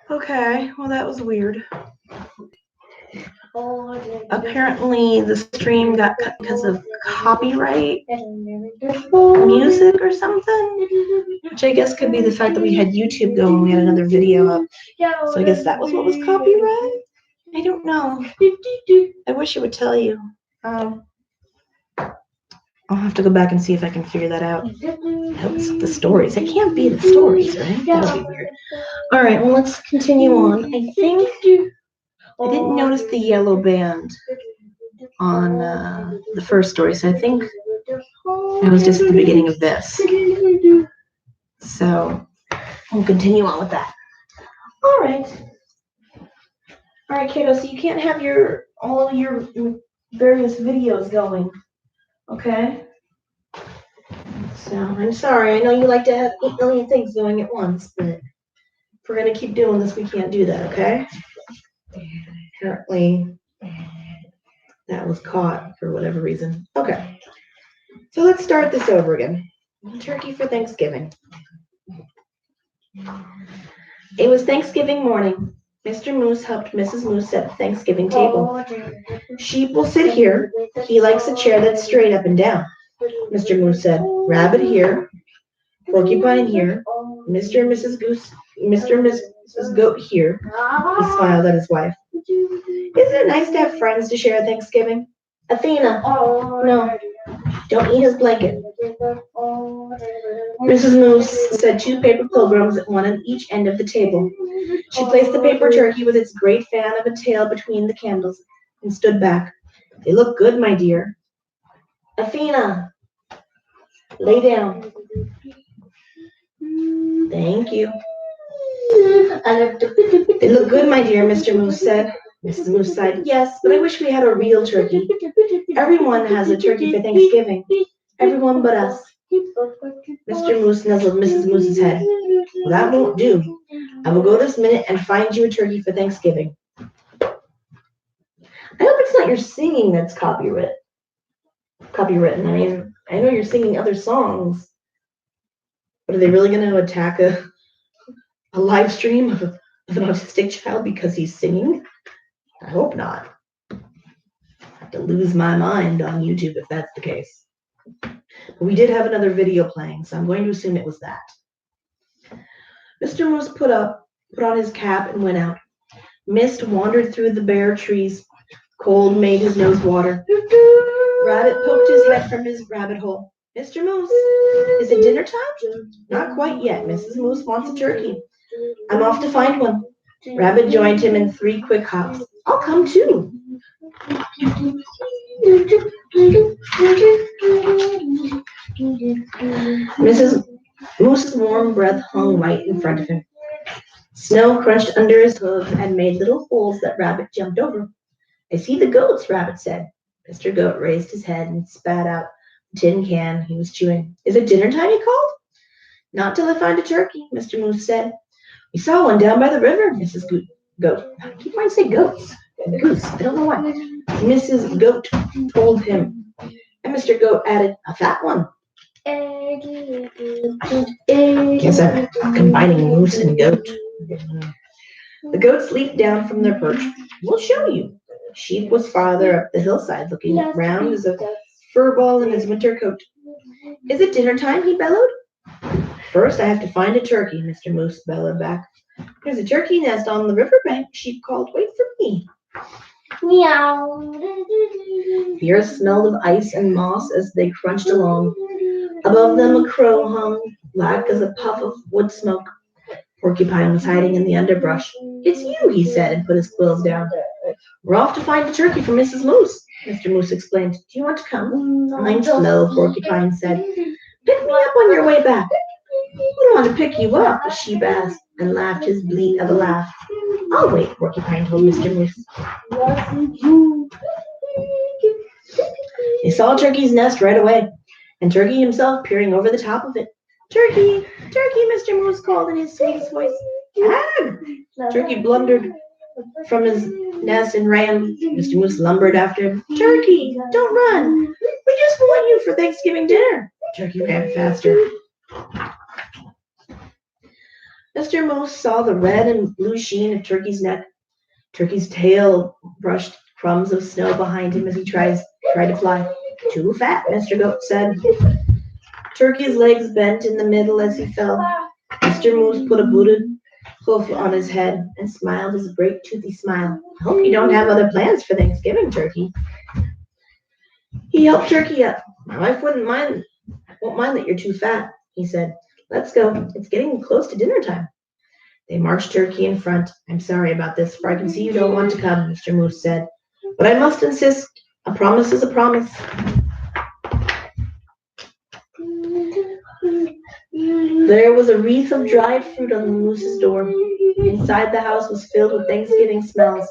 Okay, well that was weird. Apparently the stream got cut because of copyright music or something, which I guess could be the fact that we had YouTube go and we had another video up. So I guess that was what was copyright? I don't know. I wish it would tell you. I'll have to go back and see if I can figure that out. I hope it's the stories. It can't be the stories, right? That would be weird. All right, well, let's continue on. I think I didn't notice the yellow band on the first story, so I think it was just at the beginning of this. So we'll continue on with that. All right, kiddo. So you can't have all your various videos going, okay? So I'm sorry. I know you like to have 8 million things going at once, but if we're gonna keep doing this, we can't do that, okay? Apparently, that was caught for whatever reason. Okay. So let's start this over again. Turkey for Thanksgiving. It was Thanksgiving morning. Mr. Moose helped Mrs. Moose set the Thanksgiving table. Sheep will sit here. He likes a chair that's straight up and down, Mr. Moose said. Rabbit here, Porcupine here, Mr. and Mrs. Goat here. He smiled at his wife. Isn't it nice to have friends to share Thanksgiving? Athena. No. Don't eat his blanket. Mrs. Moose set 2 paper pilgrims, one at each end of the table. She placed the paper turkey with its great fan of a tail between the candles and stood back. They look good, my dear. Athena, lay down. Thank you. They look good, my dear, Mr. Moose said. Mrs. Moose sighed. Yes, but I wish we had a real turkey. Everyone has a turkey for Thanksgiving. Everyone but us. Mr. Moose nuzzled Mrs. Moose's head. Well, that won't do. I will go this minute and find you a turkey for Thanksgiving. I hope it's not your singing that's copywritten. I mean, I know you're singing other songs, but are they really going to attack a live stream of an autistic child because he's singing? I hope not. I have to lose my mind on YouTube if that's the case. But we did have another video playing, so I'm going to assume it was that. Mr. Moose put on his cap and went out. Mist wandered through the bare trees. Cold made his nose water. Rabbit poked his head from his rabbit hole. Mr. Moose, is it dinner time? Not quite yet. Mrs. Moose wants a turkey. I'm off to find one. Rabbit joined him in 3 quick hops. I'll come too. Mrs. Moose's warm breath hung right in front of him. Snow crunched under his hooves and made little holes that Rabbit jumped over. I see the goats, Rabbit said. Mr. Goat raised his head and spat out the tin can he was chewing. Is it dinner time, he called? Not till I find a turkey, Mr. Moose said. We saw one down by the river, Mrs. Goat. I keep wanting to say goats. Goose. I don't know why. Mrs. Goat told him. And Mr. Goat added, a fat one. Guess I'm combining moose and goat. The goats leaped down from their perch. We'll show you. Sheep was farther up the hillside, looking round as a fur ball in his winter coat. Is it dinner time? He bellowed. First, I have to find a turkey, Mr. Moose bellowed back. There's a turkey nest on the riverbank, Sheep called. Wait for me. Meow. The earth smelled of ice and moss as they crunched along. Above them a crow hung, black as a puff of wood smoke. Porcupine was hiding in the underbrush. It's you, he said, and put his quills down. We're off to find a turkey for Mrs. Moose, Mr. Moose explained. Do you want to come? Mine's slow, Porcupine said. Pick me up on your way back. I don't want to pick you up, the sheep asked, and laughed his bleat of a laugh. I'll wait, Porcupine told Mr. Moose. They saw Turkey's nest right away, and Turkey himself peering over the top of it. Turkey, Turkey, Mr. Moose called in his sweetest voice. Ag! Turkey blundered from his nest and ran. Mr. Moose lumbered after him. Turkey, don't run. We just want you for Thanksgiving dinner. Turkey ran faster. Mr. Moose saw the red and blue sheen of Turkey's neck. Turkey's tail brushed crumbs of snow behind him as he tried to fly. Too fat, Mr. Goat said. Turkey's legs bent in the middle as he fell. Mr. Moose put a booted hoof on his head and smiled his great toothy smile. I hope you don't have other plans for Thanksgiving, Turkey. He helped Turkey up. My wife won't mind that you're too fat, he said. Let's go. It's getting close to dinner time. They marched Turkey in front. I'm sorry about this, for I can see you don't want to come, Mr. Moose said. But I must insist. A promise is a promise. There was a wreath of dried fruit on the moose's door. Inside the house was filled with Thanksgiving smells.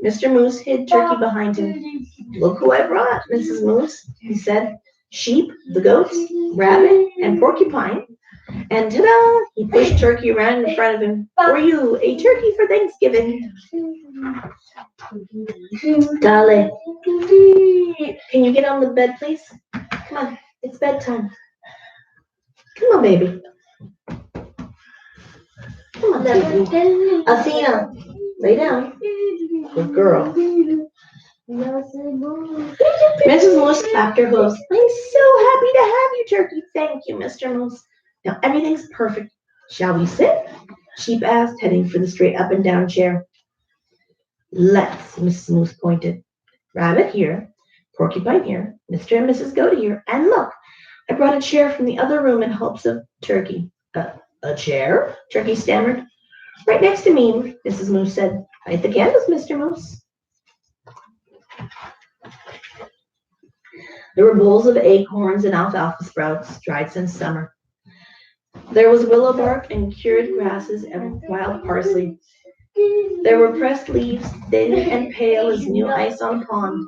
Mr. Moose hid Turkey behind him. Look who I brought, Mrs. Moose, he said. Sheep, the goats, rabbit, and porcupine. And ta-da! He pushed Turkey around in front of him. For you, a turkey for Thanksgiving. Dale, can you get on the bed, please? Come on, it's bedtime. Come on, baby. Come on, baby. Athena, lay down. Good girl. Mrs. Moose clapped her hooves. I'm so happy to have you, Turkey. Thank you, Mr. Moose. Now everything's perfect. Shall we sit? Sheep asked, heading for the straight up and down chair. Let's, Mrs. Moose pointed. Rabbit here, Porcupine here, Mr. and Mrs. Goat here, and look, I brought a chair from the other room in hopes of Turkey. A chair? Turkey stammered. Right next to me, Mrs. Moose said. Light the candles, Mr. Moose. There were bowls of acorns and alfalfa sprouts, dried since summer. There was willow bark and cured grasses and wild parsley. There were pressed leaves, thin and pale as new ice on a pond.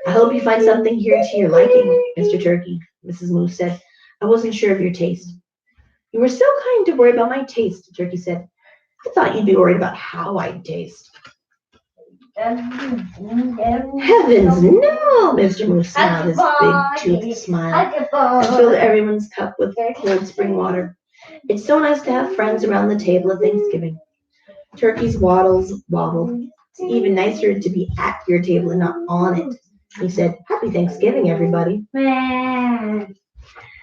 I hope you find something here to your liking, Mr. Turkey, Mrs. Moose said. I wasn't sure of your taste. You were so kind to worry about my taste, Turkey said. I thought you'd be worried about how I'd taste. Heavens, no! Mr. Moose smiled his big toothed smile and filled everyone's cup with cold spring water. It's so nice to have friends around the table at Thanksgiving. Turkey's waddles wobbled. It's even nicer to be at your table and not on it. He said, Happy Thanksgiving, everybody.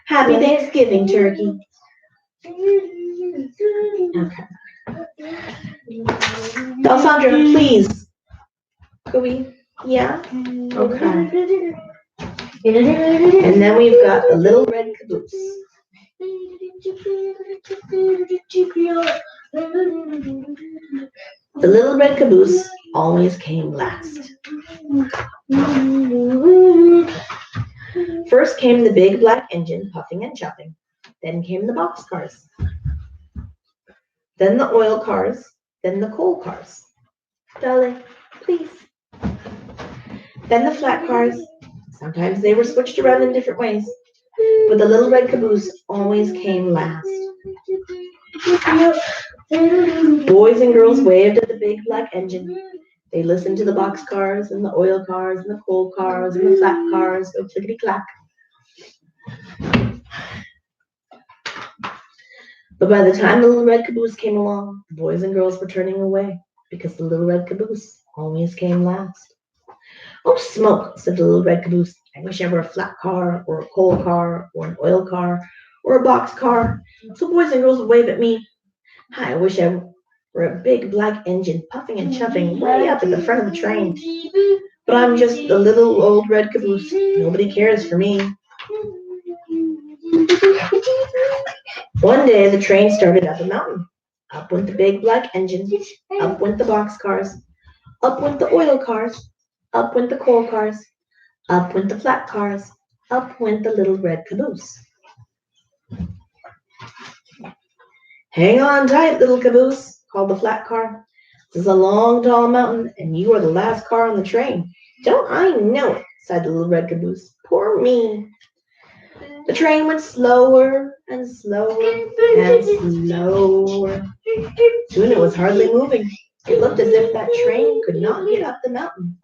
Happy Thanksgiving, Turkey. Okay. Alessandra, please. Could we? Yeah? Okay. And then we've got the little red caboose. The little red caboose always came last. First came the big black engine, puffing and chuffing. Then came the boxcars. Then the oil cars. Then the coal cars. Darling, please. Then the flat cars. Sometimes they were switched around in different ways, but the little red caboose always came last. Boys and girls waved at the big black engine. They listened to the box cars and the oil cars and the coal cars and the flat cars go clickety-clack. But by the time the little red caboose came along, the boys and girls were turning away because the little red caboose always came last. Oh, smoke, said the little red caboose. I wish I were a flat car or a coal car or an oil car or a box car, so boys and girls would wave at me. I wish I were a big black engine puffing and chuffing way up at the front of the train. But I'm just a little old red caboose. Nobody cares for me. One day the train started up a mountain. Up went the big black engine. Up went the box cars. Up went the oil cars. Up went the coal cars. Up went the flat cars. Up went the little red caboose. Hang on tight, little caboose, called the flat car. This is a long, tall mountain, and you are the last car on the train. Don't I know it, sighed the little red caboose. Poor me. The train went slower and slower and slower. Soon it was hardly moving. It looked as if that train could not get up the mountain.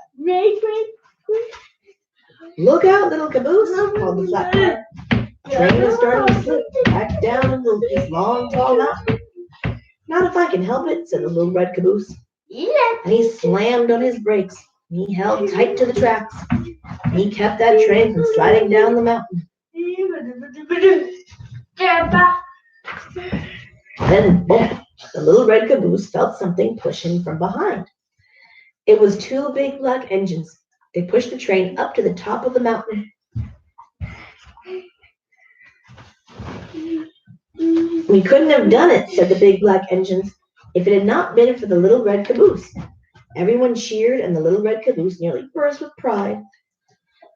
Look out, little caboose, called the flat car. train is starting to slip back down this long, tall mountain. Not if I can help it, said the little red caboose. And he slammed on his brakes. He held tight to the tracks. He kept that train from sliding down the mountain. Then, boom, the little red caboose felt something pushing from behind. It was two big black engines. They pushed the train up to the top of the mountain. We couldn't have done it, said the big black engines, if it had not been for the little red caboose. Everyone cheered, and the little red caboose nearly burst with pride.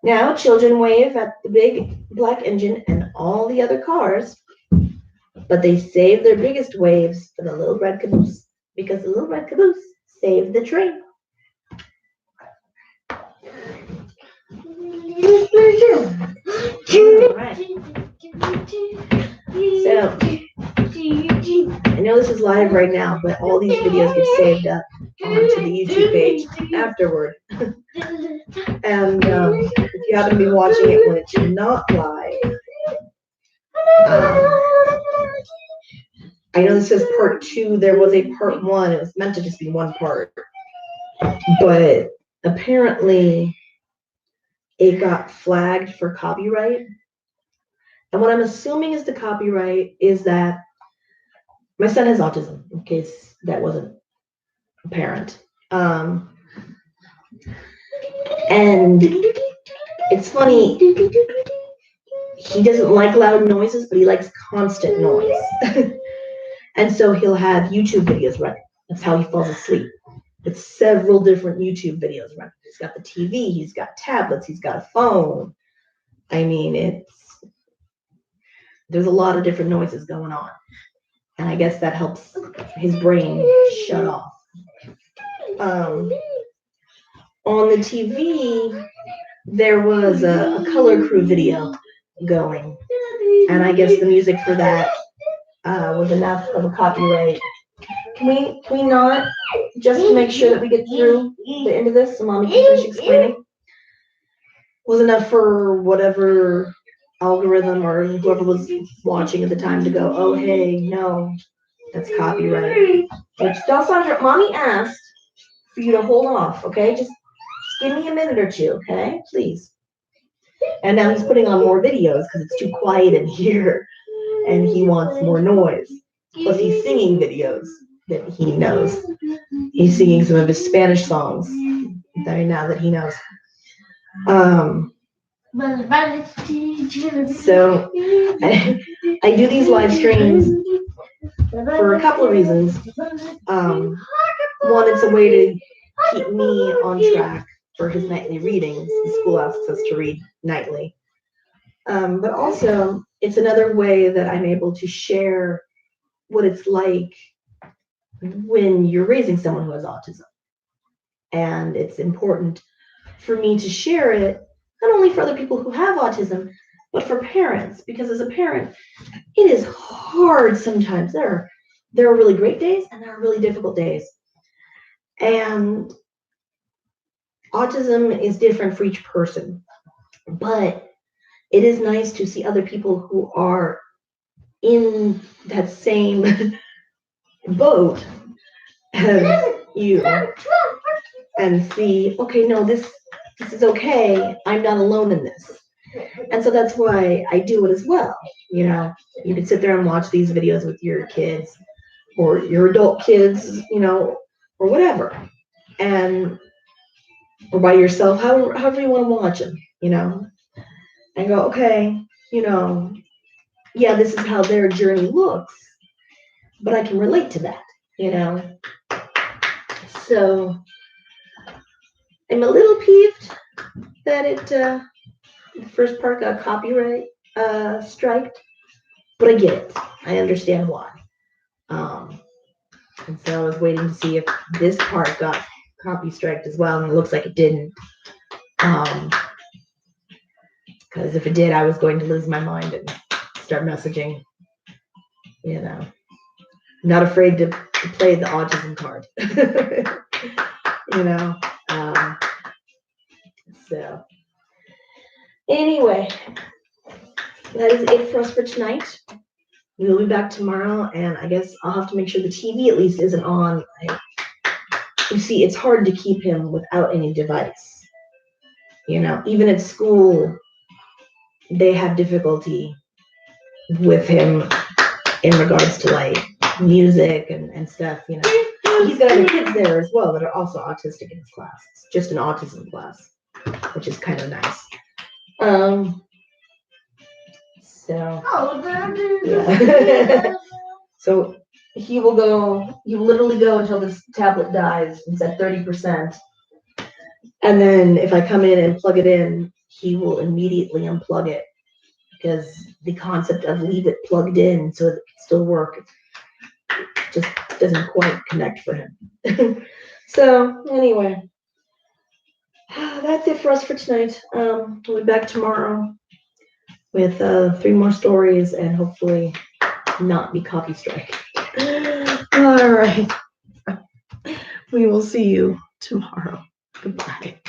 Now children wave at the big black engine and all the other cars, but they saved their biggest waves for the little red caboose, because the little red caboose saved the train. All right. So, I know this is live right now, but all these videos get saved up onto the YouTube page afterward. And if you happen to be watching it when it's not live, I know this says part 2. There was a part 1. It was meant to just be one part. But apparently it got flagged for copyright. And what I'm assuming is the copyright is that my son has autism, in case that wasn't apparent. And it's funny, he doesn't like loud noises, but he likes constant noise. And so he'll have YouTube videos running. That's how he falls asleep. It's several different YouTube videos running. He's got the TV, he's got tablets, he's got a phone. I mean, there's a lot of different noises going on. And I guess that helps his brain shut off. On the TV, there was a Color Crew video going. And I guess the music for that was enough of a copyright. Can we not, just to make sure that we get through the end of this, so Mommy can finish explaining, was enough for whatever algorithm or whoever was watching at the time to go, oh, hey, no, that's copyright. Which, Dalsandra, Mommy asked for you to hold off, okay? Just give me a minute or two, okay? Please. And now he's putting on more videos because it's too quiet in here and he wants more noise. Plus he's singing videos that he knows. He's singing some of his Spanish songs now that he knows. So I do these live streams for a couple of reasons. One, it's a way to keep me on track for his nightly readings. The school asks us to read nightly. But also, it's another way that I'm able to share what it's like when you're raising someone who has autism. And it's important for me to share it, not only for other people who have autism, but for parents, because as a parent, it is hard sometimes. There are really great days and there are really difficult days. And autism is different for each person, but it is nice to see other people who are in that same boat as you and see, okay, no, this is okay. I'm not alone in this. And so that's why I do it as well. You know, you can sit there and watch these videos with your kids or your adult kids, you know, or whatever. And or by yourself, however you want to watch them, you know. And go, okay, you know, yeah, this is how their journey looks, but I can relate to that, you know. So I'm a little peeved that the first part got copyright striked, but I get it. I understand why. And so I was waiting to see if this part got copy striked as well, and it looks like it didn't. Because if it did, I was going to lose my mind and start messaging, you know. I'm not afraid to play the autism card, you know. So, anyway, that is it for us for tonight. We'll be back tomorrow, and I guess I'll have to make sure the TV at least isn't on. You see, it's hard to keep him without any device. Even at school, they have difficulty with him in regards to like music and stuff. He's got other kids there as well that are also autistic in his class. It's just an autism class, which is kind of nice. So yeah. So he will literally go until this tablet dies. It's at 30%. And then if I come in and plug it in, he will immediately unplug it because the concept of leave it plugged in so it can still work just doesn't quite connect for him. So anyway, that's it for us for tonight. We'll be back tomorrow with 3 more stories and hopefully not be copy strike. All right. We will see you tomorrow. Goodbye.